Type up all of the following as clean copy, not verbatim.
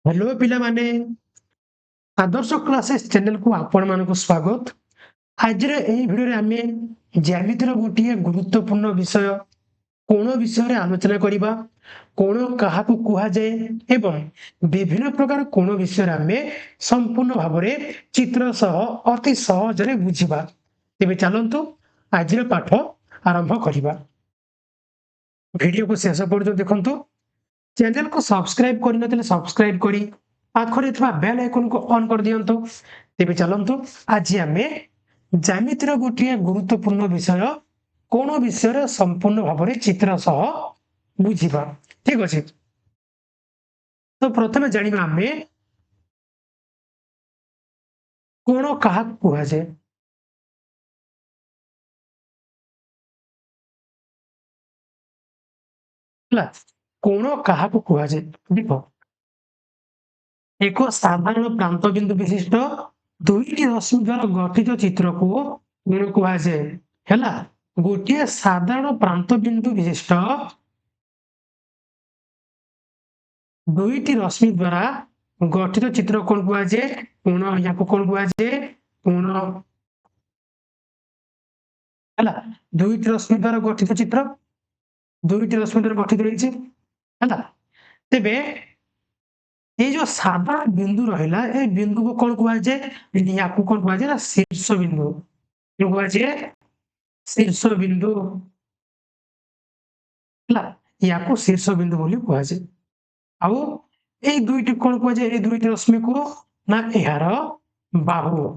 Hello पिला माने आदर्श classes channel को आपण मानक स्वागत। आज एही भिडियो रे आमे ज्यामितिर गोटिए गुरुत्वपूर्ण विषय कोण विषय रे आलोचना करिबा। कोण काहाकू कुहा जाए एवं विभिन्न प्रकार कोण विषय रे आमे संपूर्ण भाबरे चित्र सह अति सहज रे बुझिबा। तेबे चलंतु आज पाठ आरंभ करिबा। वीडियो को शेष पर्यंत देखंतु। चैनल को सब्सक्राइब करनथिले सब्सक्राइब करी पाखरे थिबा बेल आइकन को ऑन कर दियंतु। तेबे चलंतु आज आमे ज्यामितिर गोटिए गुरुत्वपूर्ण विषय कोण विषय संपूर्ण भाव चित्र सह बुझिबा। ठीक अछि। तो प्रथमे जानिबा आमे कोण काहा कुहा जाय। हला कोण काहा कुहा जाय देखो एक साधारण प्रांत बिंदु विशिष्ट दुईटी रश्मि द्वारा गठित चित्र को कोण कुहा जाय। हला गोटिए साधारण प्रांत बिंदु विशिष्ट दुईटी रश्मि द्वारा गठित चित्र कोण कुहा जाय। कोण याको कोण कुहा जाय कोण। हला दुईटी रश्मि द्वारा गठित चित्र दुईटी रश्मि द्वारा गठित रहिछि। हला तेबे ये जो साधारण बिंदु रहिला ए बिंदु को कोण कुहा जाय। याको कोण कुहा जाय ना शीर्ष बिंदु। कोण कुहा जाय शीर्ष बिंदु। हला याको शीर्ष बिंदु बोली कुहा जाय। आउ ए दुईटी कोण कुहा जाय ए दुईटी रश्मि को ना एहार बाहु।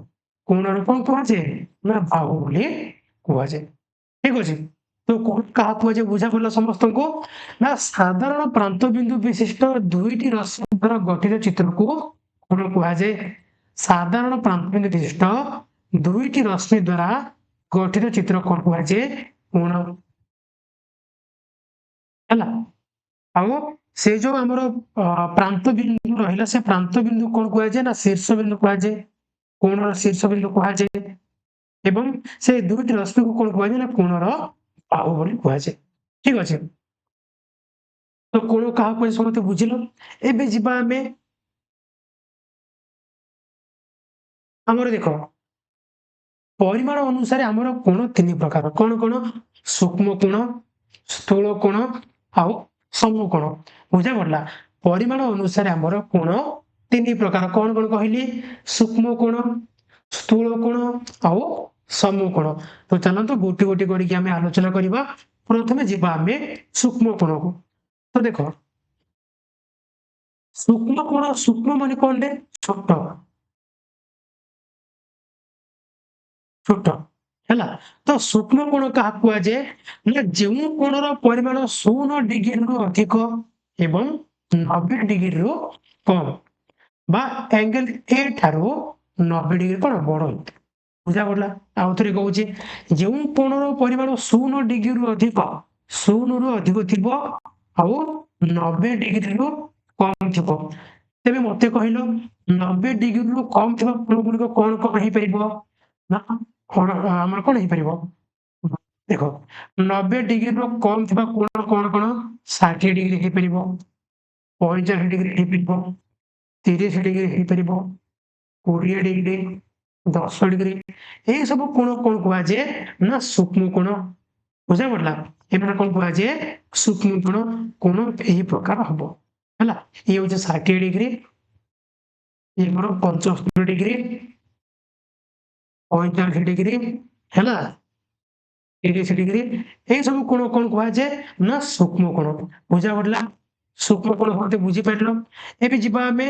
कोणर कोण कुहा जाय ना बाहु बोली कुहा जाय। ठीक अछि। तो कोण काहा कुहा जाय बुझा पड़ला समस्त को ना साधारण प्रांत बिंदु विशिष्ट दुईटी रश्मि द्वारा गठित चित्र को कोण कुहा जाय। साधारण प्रांत बिंदु विशिष्ट दुईटी रश्मि द्वारा गठित चित्र कोण कुहा जाय कोण। हला आउ से जो हमर प्रांत बिंदु रहिला से प्रांत बिंदु कोण कुहा जाय ना शीर्ष बिंदु कुहा जाय। कोणर शीर्ष बिंदु कुहा जाय एवं से दुईटी रश्मि को कोण कुहा जाय ना कोणर बाहु बोली कुहा जाय। ठीक अछि। तो कोण काहा कुहा समते बुझिलो। एबे जिबा आमे हमर देखो परिमाण अनुसार आमर कोण तीन प्रकार कोण कोण सूक्ष्म कोण स्थूल कोण आउ समकोण। बुझा पड़ला परिमाण अनुसार आमर कोण तीन प्रकार कोण कोण कहली सूक्ष्म कोण स्थूल कोण आउ समकोण। तो चलंतु गोटी गोटी करके आमे आलोचना करिबा। प्रथमे जिबा आमे सूक्ष्म कोण को। तो देखो सूक्ष्म कोण सूक्ष्म माने कोन रे छोट छोट। ହେଲା ତ ସୂକ୍ଷ୍ମ କୋଣ କାହାକୁ କୁହାଯାଏ ନା ଯେଉଁ କୋଣର ପରିମାଣ 0 ଡିଗ୍ରୀରୁ ଅଧିକ ଏବଂ 90 ଡିଗ୍ରୀରୁ କମ ବା ଆଙ୍ଗେଲ ଏ ଠାରୁ 90 ଡିଗ୍ରୀ କଣ ବଡ ହେଇଥାଏ। ବୁଝା ପଡିଲା। ଆଉ ଥରେ କହୁଛି ଯେଉଁ କୋଣର ପରିମାଣ 0 ଡିଗ୍ରୀରୁ ଅଧିକ 0 ରୁ ଅଧିକ ଥିବ ଆଉ 90 ଡିଗ୍ରୀରୁ କମ ଥିବ। ତେବେ ମତେ କହିଲ 90 ଡିଗ୍ରୀରୁ କମ ଥିବା କୋଣ ଗୁଡ଼ିକ କଣ କଣ ହେଇପାରିବ ନା ଆମର କଣ ହେଇପାରିବ ଦେଖ 90 ଡିଗ୍ରୀରୁ କମ ଥିବା କୋଣ କଣ କଣ 60 ଡିଗ୍ରୀ ହେଇପାରିବ 45 ଡିଗ୍ରୀ ହେଇପାରିବ 30 ଡିଗ୍ରୀ ହେଇପାରିବ 20 ଡିଗ୍ରୀ 10 ଡିଗ୍ରୀ ଏଇ ସବୁ କୋଣ କଣ କୁହାଯାଏ ନା ସୂକ୍ଷ୍ମ କୋଣ। ବୁଝା ପଡିଲା। ଏମାନେ କଣ କୁହାଯାଏ ସୂକ୍ଷ୍ମ କୋଣ। କୋଣ ଏହି ପ୍ରକାର ହବ ହେଲା। ଇଏ ହଉଛି 60 ଡିଗ୍ରୀ ଇଏ ମୋର 75 ଡିଗ୍ରୀ 45 ଡିଗ୍ରୀ ହେଲା 30 ଡିଗ୍ରୀ ଏଇ ସବୁ କୋଣ କଣ କୁହାଯାଏ ନା ସୂକ୍ଷ୍ମ କୋଣ। ବୁଝା ପଡିଲା। ସୂକ୍ଷ୍ମ କୋଣ ମତେ ବୁଝିପାରିଲ। ଏବେ ଯିବା ଆମେ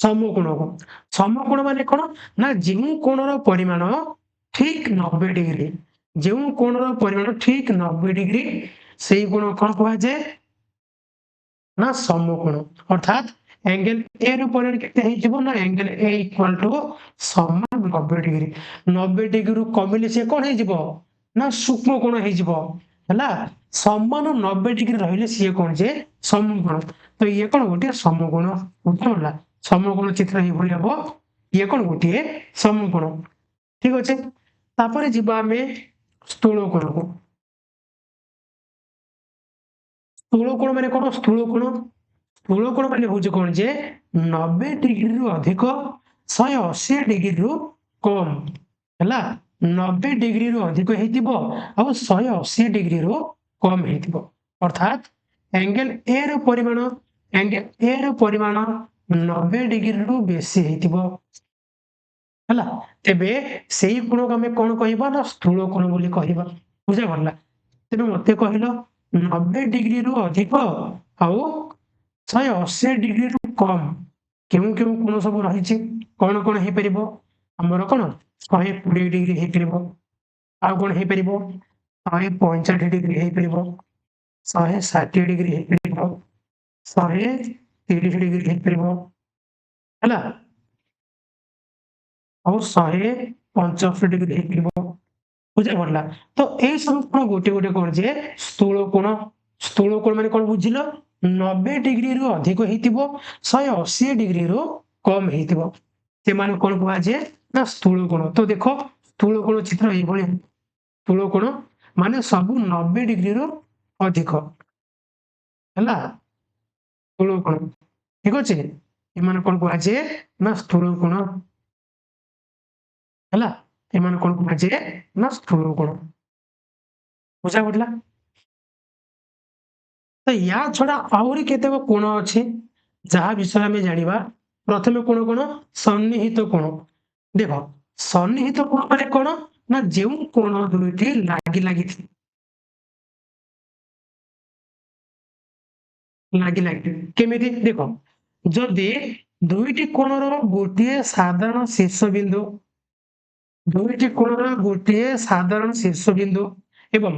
ସମକୋଣକୁ। ସମକୋଣ ମାନେ କଣ ନା ଯେଉଁ କୋଣର ପରିମାଣ ଠିକ 90 ଡିଗ୍ରୀ ଯେଉଁ କୋଣର ପରିମାଣ ଠିକ 90 ଡିଗ୍ରୀ ସେଇ କୋଣ କଣ କୁହାଯାଏ ନା ସମକୋଣ। ଅର୍ଥାତ୍ एंगल ए रो परिमाण केते ହେଇଯିବ ନା एंगल ए इक्वल टू समान 90 डिग्री 90 डिग्री ରୁ कमिले से कोन ହେଇଯିବ ना सूक्ष्म कोण ହେଇଯିବ ହେଲା। समान 90 डिग्री रहिले सिए कोन जे समकोण। तो ये कोन गोटे समकोण। बुझला समकोण चित्र ही भली हबो। ये कोन गोटे समकोण। ठीक अछि। तापर जिबा हमें स्थूल कोण को। ସ୍ଥୂଳ କୋଣ ମାନେ କଣ? ସ୍ଥୂଳ କୋଣ ମାନେ ହଉଛି କଣ ଯେ 90 ଡିଗ୍ରୀରୁ ଅଧିକ 180 ଡିଗ୍ରୀରୁ କମ ହେଲା। 90 ଡିଗ୍ରୀରୁ ଅଧିକ ହେଇଥିବ ଆଉ 180 ଡିଗ୍ରୀରୁ କମ ହେଇଥିବ। ଅର୍ଥାତ୍ ଆଙ୍ଗେଲ ଏ ର ପରିମାଣ 90 ଡିଗ୍ରୀରୁ ବେଶୀ ହେଇଥିବ ହେଲା। ତେବେ ସେଇ କୋଣକୁ ଆମେ କଣ କହିବା ନା ସ୍ଥୂଳ କୋଣ ବୋଲି କହିବା। ବୁଝାଗଲା। ତେବେ ମତେ କହିଲ 90 ଡିଗ୍ରୀରୁ ଅଧିକ ଆଉ 180 ଡିଗ୍ରୀରୁ କମ କେଉଁ କେଉଁ କୋଣ ସବୁ ରହିଛି? କଣ କଣ ହେଇପାରିବ? ଆମର କଣ 120 ଡିଗ୍ରୀ ହେଇପାରିବ। ଆଉ କଣ ହେଇପାରିବ? 165 ଡିଗ୍ରୀ ହେଇପାରିବ, 160 ଡିଗ୍ରୀ ହେଇପାରିବ, 130 ଡିଗ୍ରୀ ହେଇପାରିବ ହେଲା। ଆଉ 175 ଡିଗ୍ରୀ ହେଇପାରିବ। ବୁଝାପଡିଲା। ତ ଏଇ ସବୁ କଣ ଗୋଟେ ଗୋଟେ କଣ ଯେ ସ୍ଥୂଳ କୋଣ। ସ୍ଥୂଳ କୋଣ ମାନେ କଣ ବୁଝିଲ? 90 ଡିଗ୍ରୀରୁ ଅଧିକ ହେଇଥିବ, 180 ଡିଗ୍ରୀରୁ କମ ହେଇଥିବ। ସେମାନଙ୍କୁ କଣ କୁହାଯାଏ ନା ସ୍ଥୂଳ କୋଣ। ତ ଦେଖ ସ୍ଥୂଳ କୋଣ ଚିତ୍ର ଏଇଭଳି। ସ୍ଥୂଳ କୋଣ ମାନେ ସବୁ 90 ଡିଗ୍ରୀରୁ ଅଧିକ ହେଲା। ସ୍ଥୂଳ କୋଣ ଠିକ ଅଛି। ଏମାନେ କଣ କୁହାଯାଏ ନା ସ୍ଥୂଳ କୋଣ ହେଲା। ଏମାନେ କଣ କୁହାଯାଏ ନା ସ୍ଥୂଳ କୋଣ। ବୁଝା ପଡିଲା। ତ ୟା ଛଡା ଆହୁରି କେତେକ କୋଣ ଅଛି ଯାହା ବିଷୟରେ ଆମେ ଜାଣିବା। ପ୍ରଥମେ କୋଣ କଣ? ସନ୍ନିହିତ କୋଣ। ଦେଖ ସନ୍ନିହିତ କୋଣ ମାନେ କଣ? ନା ଯେଉଁ କୋଣ ଦୁଇଟି ଲାଗି ଲାଗିଥିବ କେମିତି? ଦେଖ ଯଦି ଦୁଇଟି କୋଣର ଗୋଟିଏ ସାଧାରଣ ଶୀର୍ଷ ବିନ୍ଦୁ, ଦୁଇଟି କୋଣର ଗୋଟିଏ ସାଧାରଣ ଶୀର୍ଷ ବିନ୍ଦୁ ଏବଂ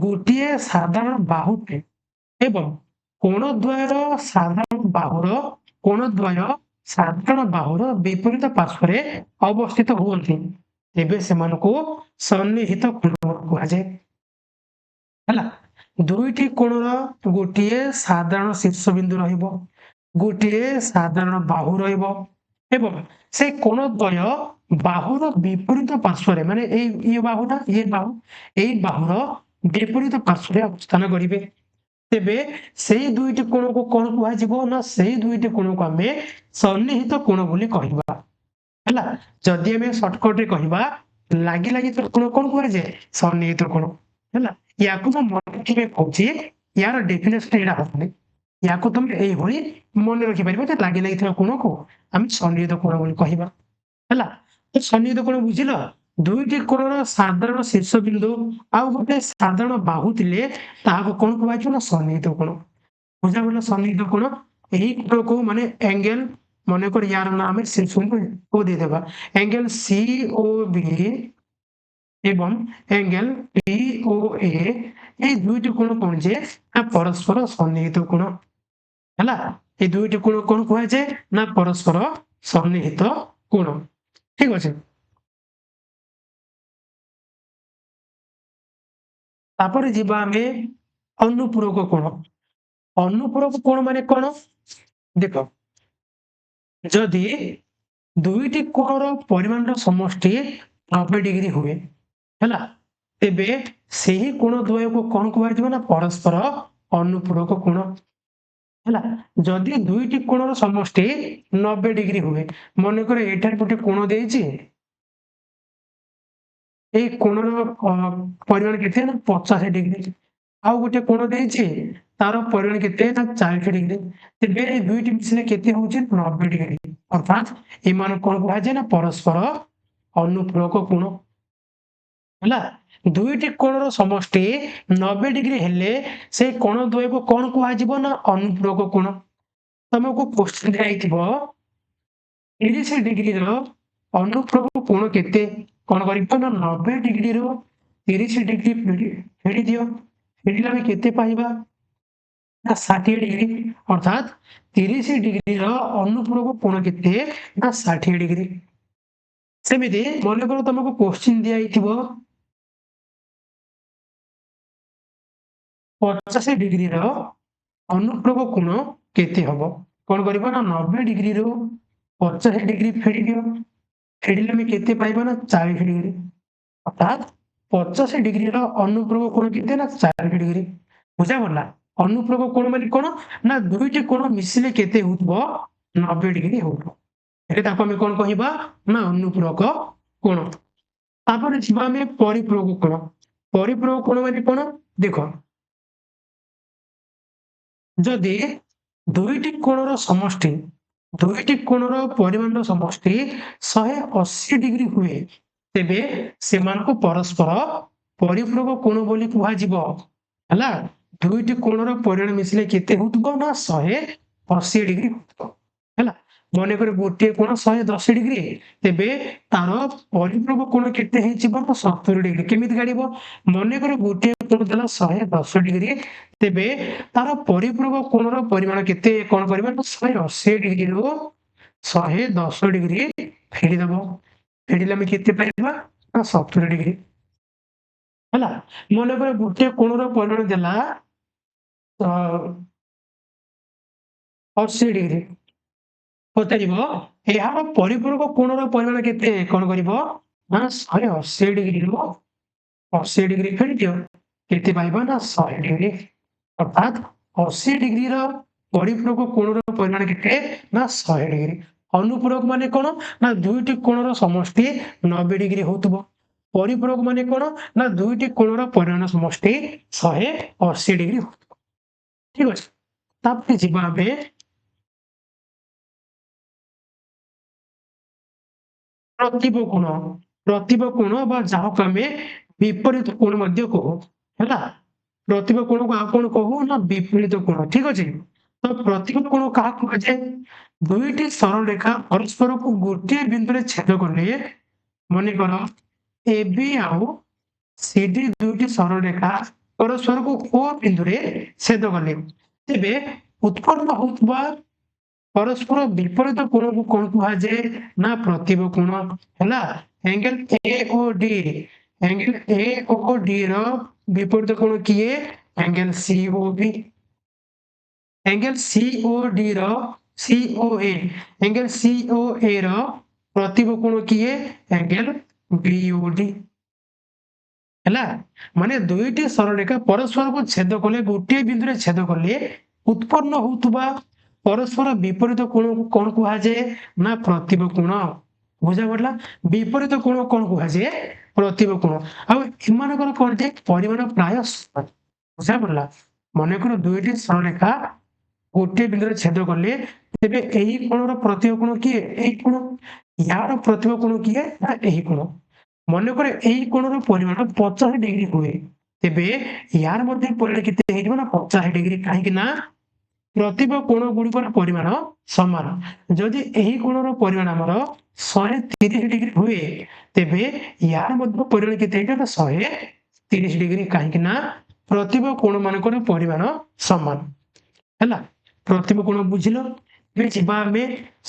ଗୋଟିଏ ସାଧାରଣ ବାହୁଟେ ଏବଂ କୋଣଦ୍ୱୟର ସାଧାରଣ ବାହୁର କୋଣଦ୍ୱୟ ସାଧାରଣ ବାହୁର ବିପରୀତ ପାର୍ଶ୍ୱରେ ଅବସ୍ଥିତ ହୁଅନ୍ତି, ତେବେ ସେମାନଙ୍କୁ ସନ୍ନିହିତ କୋଣ କୁହାଯାଏ ହେଲା। ଦୁଇଟି କୋଣର ଗୋଟିଏ ସାଧାରଣ ଶୀର୍ଷ ବିନ୍ଦୁ ରହିବ, ଗୋଟିଏ ସାଧାରଣ ବାହୁ ରହିବ ଏବଂ ସେ କୋଣ ଦ୍ୱୟ ବାହୁର ବିପରୀତ ପାର୍ଶ୍ୱରେ ମାନେ ଇଏ ବାହୁଟା ଇଏ ବାହୁ ଏଇ ବାହୁର ବିପରୀତ ପାର୍ଶ୍ୱରେ ଅବସ୍ଥାନ କରିବେ। ତେବେ ସେଇ ଦୁଇଟି କୋଣକୁ କଣ କୁହାଯିବ? ନା ସେଇ ଦୁଇଟି କୋଣକୁ ଆମେ ସନ୍ନିହିତ କୋଣ ବୋଲି କହିବା ହେଲା। ଯଦି ଆମେ ସର୍ଟକଟ ରେ କହିବା ଲାଗି ଲାଗି କୋଣ କଣ କୁହାଯାଏ? ସନ୍ନିହିତ କୋଣ ହେଲା। ୟାକୁ ମୁଁ ମନେ ରଖିବେ କହୁଛି, ୟାର ଡେଫିନେସନ ଏଇଟା ହବନି। ୟାକୁ ତମେ ଏଇଭଳି ମନେ ରଖିପାରିବ ଯେ ଲାଗି ଲାଗିଥିବା କୋଣକୁ ଆମେ ସନ୍ନିହିତ କୋଣ ବୋଲି କହିବା ହେଲା। ତ ସନ୍ନିହିତ କୋଣ ବୁଝିଲ? ଦୁଇଟି କୋଣର ସାଧାରଣ ଶୀର୍ଷ ବିନ୍ଦୁ ଆଉ ଗୋଟେ ସାଧାରଣ ବାହୁ ଥିଲେ ତାହାକୁ କଣ କୁହାଯିବ? ନା ସନ୍ନିହିତ କୋଣ। ବୁଝାଗଲା। ସନ୍ନିହିତ କୋଣ ଏହି କୋଣକୁ ମାନେ ଆଙ୍ଗେଲ ମନେକର ୟାର ନାଁ ଆମେ ଶୀର୍ଷକୁ ଦେଇଦେବା ଆଙ୍ଗେଲ ସି ଓ ବି ଏବଂ ଆଙ୍ଗେଲ ପି ଓ ଏ, এই ଦୁଇଟି କୋଣ କଣ ଯେ ନା ପରସ୍ପର ସନ୍ନିହିତ କୋଣ ହେଲା। এই ଦୁଇଟି କୋଣ କଣ କୁହାଯାଏ? ନା ପରସ୍ପର ସନ୍ନିହିତ କୋଣ। ଠିକ ଅଛି। ତାପରେ ଯିବା ଆମେ ଅନୁପୂରକ କୋଣ। ଅନୁପୂରକ କୋଣ ମାନେ କଣ? ଦେଖ ଯଦି ଦୁଇଟି କୋଣର ପରିମାଣର ସମଷ୍ଟି 90 ଡିଗ୍ରୀ ହୁଏ ହେଲା, ତେବେ ସେହି କୋଣ ଦ୍ୱୟକୁ କଣ କୁହାଯିବ? ନା ପରସ୍ପର ଅନୁପୂରକ କୋଣ ହେଲା। ଯଦି ଦୁଇଟି କୋଣର ସମଷ୍ଟି 90 ଡିଗ୍ରୀ ହୁଏ, ମନେକର ଏଠାରେ ଗୋଟେ କୋଣ ଦେଇଛି, ଏଇ କୋଣର ପରିମାଣ କେତେ? ନା 50 ଡିଗ୍ରୀ। ଆଉ ଗୋଟେ କୋଣ ଦେଇଛି, ତାର ପରିମାଣ କେତେ? ନା 40 ଡିଗ୍ରୀ। ତେବେ ଏ ଦୁଇଟି ମିଶିଲେ କେତେ ହଉଛି? 90 ଡିଗ୍ରୀ। ଅର୍ଥାତ୍ ଏମାନଙ୍କୁ କଣ କୁହାଯାଏ? ନା ପରସ୍ପର ଅନୁପୂରକ କୋଣ ହେଲା। ଦୁଇଟି କୋଣର ସମଷ୍ଟି 90 ଡିଗ୍ରୀ ହେଲେ ସେଇ କୋଣ ଦ୍ୱୟକୁ କଣ କୁହାଯିବ? ନା ଅନୁପୂରକ କୋଣ। ତମକୁ କୋଶ୍ଚିନ୍ ଦିଆହେଇଥିବ 30 ଡିଗ୍ରୀର ଅନୁପୂରକ କୋଣ କେତେ? କଣ କରିବ? ନା 90 ଡିଗ୍ରୀରୁ 30 ଡିଗ୍ରୀ ଫେରି ଦିଅ। ଫେରିଲେ ଆମେ କେତେ ପାଇବା? ନା 60 ଡିଗ୍ରୀ। ଅର୍ଥାତ୍ 30 ଡିଗ୍ରୀର ଅନୁପୂରକ କୋଣ କେତେ? ନା 60 ଡିଗ୍ରୀ। ସେମିତି ମନେକର ତମକୁ କୋଶ୍ଚିନ୍ ଦିଆହେଇଥିବ 50 ଡିଗ୍ରୀର ଅନୁପୂରକ କୋଣ କେତେ ହବ? କଣ କରିବ? ନା 90 ଡିଗ୍ରୀରୁ 50 ଡିଗ୍ରୀ ଫେରି ଦିଅ। ଫେରିଲେ ଆମେ କେତେ ପାଇବା? ନା 40 ଡିଗ୍ରୀ। ଅର୍ଥାତ୍ 50 ଡିଗ୍ରୀର ଅନୁପୂରକ କୋଣ କେତେ? ନା 40 ଡିଗ୍ରୀ। ବୁଝାଗଲା। ଅନୁପ୍ରକ କୋଣ ମାନେ କଣ ନା ଦୁଇଟି କୋଣ ମିଶିଲେ କେତେ ହଉଥିବ 90 ଡିଗ୍ରୀ ହଉଥିବ। ଏଠି ତାକୁ ଆମେ କଣ କହିବା ନା ଅନୁପୂରକ କୋଣ। ତାପରେ ଯିବା ଆମେ ପରିପୂରକ କୋଣ। ପରିପୂରକ କୋଣ ମାନେ କଣ ଦେଖ ଯଦି ଦୁଇଟି କୋଣର ସମଷ୍ଟି ଦୁଇଟି କୋଣର ପରିମାଣର ସମଷ୍ଟି 180 ଡିଗ୍ରୀ ହୁଏ ତେବେ ସେମାନଙ୍କୁ ପରସ୍ପର ପରିପୂରକ କୋଣ ବୋଲି କୁହାଯିବ। ହେଲା ଦୁଇଟି କୋଣର ପରିମାଣ ମିଶିଲେ କେତେ ହଉଥିବ ନା 180 ଡିଗ୍ରୀ ହଉଥିବ। ହେଲା ମନେକର ଗୋଟିଏ କୋଣ 110 ଡିଗ୍ରୀ ତେବେ ତାର ପରିପୂରକ କୋଣ କେତେ ହେଇଯିବ ନା 70 ଡିଗ୍ରୀ। କେମିତି କାଢିବ ମନେକର ଗୋଟିଏ କୋଣ ଦେଲା 110 ଡିଗ୍ରୀ ତେବେ ତାର ପରିପୂରକ କୋଣର ପରିମାଣ କେତେ କଣ କରିବା ନା 180 ଡିଗ୍ରୀରୁ 110 ଡିଗ୍ରୀ ଫେରିଦବ। ଫେରିଲେ ଆମେ କେତେ ପାଇବା ନା 70 ଡିଗ୍ରୀ। ହେଲା ମନେକର ଗୋଟିଏ କୋଣର ପରିମାଣ ଦେଲା 80 ଡିଗ୍ରୀ ପଚାରିବ ଏହାର ପରିପୂରକ କୋଣର ପରିମାଣ କେତେ କଣ କରିବ ନା 180 ଡିଗ୍ରୀରୁ 80 ଡିଗ୍ରୀ ଫେରିଦିଅ କେତେ ପାଇବା ନା 100 ଡିଗ୍ରୀ। ଅର୍ଥାତ୍ 80 ଡିଗ୍ରୀର ପରିପୂରକ କୋଣର ପରିମାଣ କେତେ ନା 100 ଡିଗ୍ରୀ। ଅନୁପୂରକ ମାନେ କଣ ନା ଦୁଇଟି କୋଣର ସମଷ୍ଟି 90 ଡିଗ୍ରୀ ହଉଥିବ। ପରିପୂରକ ମାନେ କଣ ନା ଦୁଇଟି କୋଣର ପରିମାଣ ସମଷ୍ଟି 180 ଡିଗ୍ରୀ ହଉଥିବ। ଠିକ ଅଛି ତାପରେ ଯିବା ଆମେ ପ୍ରତିବ କୋଣ। ପ୍ରତିବ କୋଣ ବା ଯାହାକୁ ଆମେ ବିପରୀତ କୋଣ ମଧ୍ୟ କହୁ। ହେଲା ପ୍ରତିବ କୋଣକୁ ଆଉ କଣ କହୁ ନା ବିପରୀତ କୋଣ। ଠିକ ଅଛି ତ ପ୍ରତିବ କୋଣ କାହାକୁ କୁହାଯାଏ ଦୁଇଟି ସରଳରେଖା ପରସ୍ପରକୁ ଗୋଟିଏ ବିନ୍ଦୁରେ ଛେଦ କଲେ ମନେକର AB ଆଉ CD ଦୁଇଟି ସରଳରେଖା ପରସ୍ପରକୁ O ବିନ୍ଦୁରେ ଛେଦ କଲେ ତେବେ ଉତ୍ପନ୍ନ ହେଉଥିବା ପରସ୍ପର ବିପରୀତ କୋଣକୁ କଣ କୁହାଯାଏ ନା ପ୍ରତିବ କୋଣ। ହେଲା ଏଙ୍ଗେଲ ଏ ଓ ଡି ଏଙ୍ଗେଲ ଏ ଓ ଡି ର ବିପରୀତ କୋଣ କିଏ ଏଙ୍ଗେଲ ସି ଓ ବି। ଏଙ୍ଗେଲ ସି ଓ ଡି ର ସି ଓ ଏ ଏଙ୍ଗେଲ ସି ଓ ଏ ର ପ୍ରତିବ କୋଣ କିଏ ଏଙ୍ଗେଲ ବି ଓ ଡି। ହେଲା ମାନେ ଦୁଇଟି ସରଳରେଖା ପରସ୍ପରକୁ ଛେଦ କଲେ ଗୋଟିଏ ବିନ୍ଦୁରେ ଛେଦ କଲେ ଉତ୍ପନ୍ନ ହେଉଥିବା ପରସ୍ପର ବିପରୀତ କୋଣକୁ କଣ କୁହାଯାଏ ନା ପ୍ରତିବ କୋଣ। ବୁଝା ପଡିଲା ବିପରୀତ କୋଣ କଣ କୁହାଯାଏ ପ୍ରତିବ କୋଣ। ଆଉ ଏମାନଙ୍କର କଣ ଯେ ପରିମାଣ ପ୍ରାୟ ସମାନ। ବୁଝା ପଡିଲା ମନେକର ଦୁଇଟି ସରଳରେଖା ଗୋଟିଏ ବିନ୍ଦୁରେ ଛେଦ କଲେ ତେବେ ଏହି କୋଣର ପ୍ରତିବ କୋଣ କିଏ ଏହି କୋଣ ୟାର ପ୍ରତିବ କୋଣ କିଏ ନା ଏହି କୋଣ। ମନେକର ଏହି କୋଣର ପରିମାଣ 50 ଡିଗ୍ରୀ ହୁଏ ତେବେ ୟାର ମଧ୍ୟ ପରିମାଣ କେତେ ହେଇଯିବ ନା 50 ଡିଗ୍ରୀ କାହିଁକି ନା ପ୍ରତିବ କୋଣ ଗୁଡିକର ପରିମାଣ ସମାନ। ଯଦି ଏହି କୋଣର ପରିମାଣ ଆମର 130 ଡିଗ୍ରୀ ହୁଏ ତେବେ ୟାର ମଧ୍ୟ ପରିମାଣ କେତେ ହେଇଯିବ ନା 130 ଡିଗ୍ରୀ କାହିଁକି ନା ପ୍ରତିବ କୋଣ ମାନଙ୍କର ପରିମାଣ ସମାନ। ହେଲା ପ୍ରତିବ କୋଣ ବୁଝିଲ ଏବେ ଯିବା ଆମେ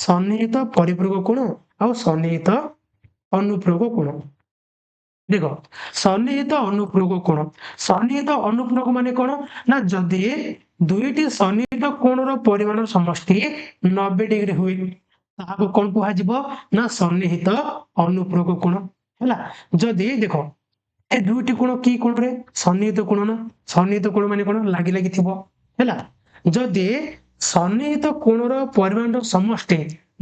ସନ୍ନିହିତ ପରିପୂରକ କୋଣ ଆଉ ସନ୍ନିହିତ ଅନୁପୂରକ କୋଣ। ଦେଖ ସନ୍ନିହିତ ଅନୁପୂରକ କୋଣ ସନ୍ନିହିତ ଅନୁପୂରକ ମାନେ କଣ ନା ଯଦି ଦୁଇଟି ସନ୍ନିହିତ କୋଣର ପରିମାଣ ସମଷ୍ଟି 90 ଡିଗ୍ରୀ ହୁଏ ତାହାକୁ କଣ କୁହାଯିବ ନା ସନ୍ନିହିତ ଅନୁପୂରକ କୋଣ। ହେଲା ଯଦି ଦେଖ ଏ ଦୁଇଟି କୋଣ କି କୋଣରେ ସନ୍ନିହିତ କୋଣ ନା ସନ୍ନିହିତ କୋଣ ମାନେ କଣ ଲାଗି ଲାଗି ଥିବ। ହେଲା ଯଦି ସନ୍ନିହିତ କୋଣର ପରିମାଣର ସମଷ୍ଟି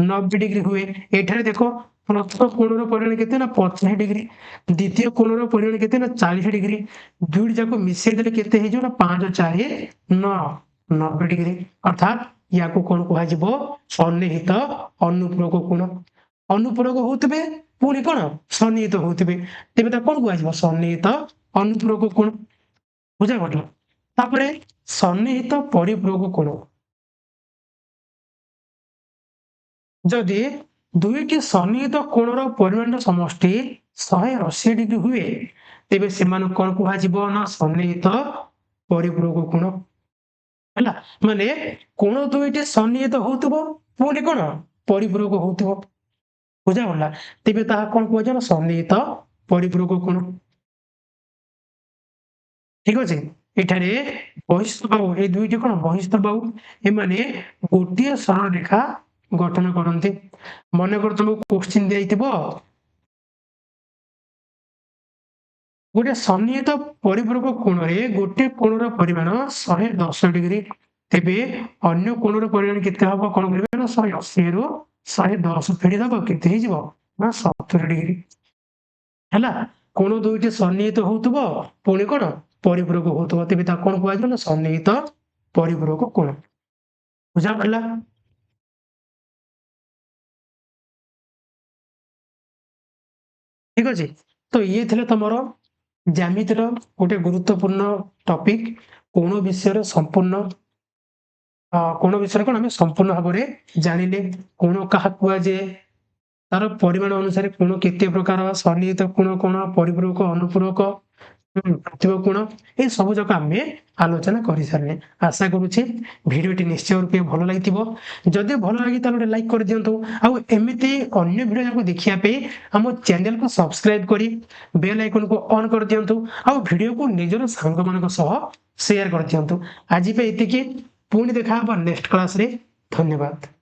90 ଡିଗ୍ରୀ ହୁଏ ଏଠାରେ ଦେଖ ପ୍ରଥମ କୋଣର ପରିମାଣ କେତେ ନା 50 ଡିଗ୍ରୀ ଦ୍ୱିତୀୟ କୋଣର ପରିମାଣ କେତେ ନା 40 ଡିଗ୍ରୀ ଦୁଇଟି ଯାକ ମିଶେଇ ଦେଲେ କେତେ ହେଇଯିବ ନା 5 4 9 90 ଡିଗ୍ରୀ। ଅର୍ଥାତ୍ ୟାକୁ କଣ କୁହାଯିବ ସନ୍ନିହିତ ଅନୁପୂରକ କୋଣ। ଅନୁପୂରକ ହଉଥିବେ ପୁଣି କଣ ସନ୍ନିହିତ ହଉଥିବେ ତେବେ ତାକୁ କଣ କୁହାଯିବ ସନ୍ନିହିତ ଅନୁପୂରକ କୋଣ। ବୁଝା ପଡିଲା ତାପରେ ସନ୍ନିହିତ ପରିପୂରକ କୋଣ। ଯଦି ଦୁଇଟି ସନ୍ନିହିତ କୋଣର ପରିମାଣର ସମଷ୍ଟି 180 ଡିଗ୍ରୀ ହୁଏ ତେବେ ସେମାନଙ୍କୁ କଣ କୁହାଯିବ ନା ସନ୍ନିହିତ ପରିପୂରକ କୋଣ। ହେଲା ମାନେ କୋଣ ଦୁଇଟି ସନ୍ନିହିତ ହଉଥିବ ପୁଣି କଣ ପରିପୂରକ ହଉଥିବ। ବୁଝା ପଡିଲା ତେବେ ତାହା କଣ କୁହାଯିବ ନା ସନ୍ନିହିତ ପରିପୂରକ କୋଣ। ଠିକ ଅଛି ଏଠାରେ ବହିସ୍ଥ ବାହୁ ଏଇ ଦୁଇଟି କଣ ବହିସ୍ଥ ବାହୁ ଏମାନେ ଗୋଟିଏ ସରଳରେଖା ଗଠନ କରନ୍ତି। ମନେକର ତମକୁ କୋଶ୍ଚିନ୍ ଦିଆଯାଇଥିବ ଗୋଟେ ସନ୍ନିହିତ ପରିପୂରକ କୋଣରେ ଗୋଟେ କୋଣର ପରିମାଣ 110 ଡିଗ୍ରୀ ତେବେ ଅନ୍ୟ କୋଣର ପରିମାଣ କେତେ ହବ କଣ କରିବେ ନା 180 ରୁ 110 ଫେରିଦବ କେତେ ହେଇଯିବ ନା 70 ଡିଗ୍ରୀ ହେଲା। କୋଣ ଦୁଇଟି ସନ୍ନିହିତ ହଉଥିବ ପୁଣି କଣ ପରିପୂରକ ହଉଥିବ ତେବେ ତାକୁ କଣ କୁହାଯିବ ନା ସନ୍ନିହିତ ପରିପୂରକ କୋଣ। ବୁଝାପଡ଼ିଲା? ଠିକ ଅଛି। ତ ଇଏ ଥିଲେ ତମର ଜ୍ୟାମିତିର ଗୋଟେ ଗୁରୁତ୍ୱପୂର୍ଣ୍ଣ ଟପିକ କୋଣ ବିଷୟରେ ସମ୍ପୂର୍ଣ୍ଣ କୋଣ ବିଷୟରେ କଣ ଆମେ ସମ୍ପୂର୍ଣ୍ଣ ଭାବରେ ଜାଣିଲେ କୋଣ କାହାକୁ କୁହାଯାଏ ତାର ପରିମାଣ ଅନୁସାରେ କୋଣ କେତେ ପ୍ରକାର ସନ୍ନିହିତ କୋଣ କଣ ପରିପୂରକ ଅନୁପୂରକ ପାର୍ଥିବ କୋଣ ଏ ସବୁ ଯାକ ଆମେ ଆଲୋଚନା କରିସାରିଲେ ଆଶା କରୁଛି ଭିଡ଼ିଓଟି ନିଶ୍ଚୟ ରୂପେ ଭଲ ଲାଗିଥିବ ଯଦି ଭଲ ଲାଗି ତାହେଲେ ଗୋଟେ ଲାଇକ୍ କରିଦିଅନ୍ତୁ ଆଉ ଏମିତି ଅନ୍ୟ ଭିଡ଼ିଓ ଯାକ ଦେଖିବା ପାଇଁ ଆମ ଚ୍ୟାନେଲକୁ ସବସ୍କ୍ରାଇବ କରି ବେଲ୍ ଆଇକନକୁ ଅନ୍ କରିଦିଅନ୍ତୁ ଆଉ ଭିଡ଼ିଓକୁ ନିଜର ସାଙ୍ଗମାନଙ୍କ ସହ ସେୟାର କରିଦିଅନ୍ତୁ ଆଜି ପାଇଁ ଏତିକି ପୁଣି ଦେଖା ହବ ନେକ୍ସଟ କ୍ଲାସରେ ଧନ୍ୟବାଦ।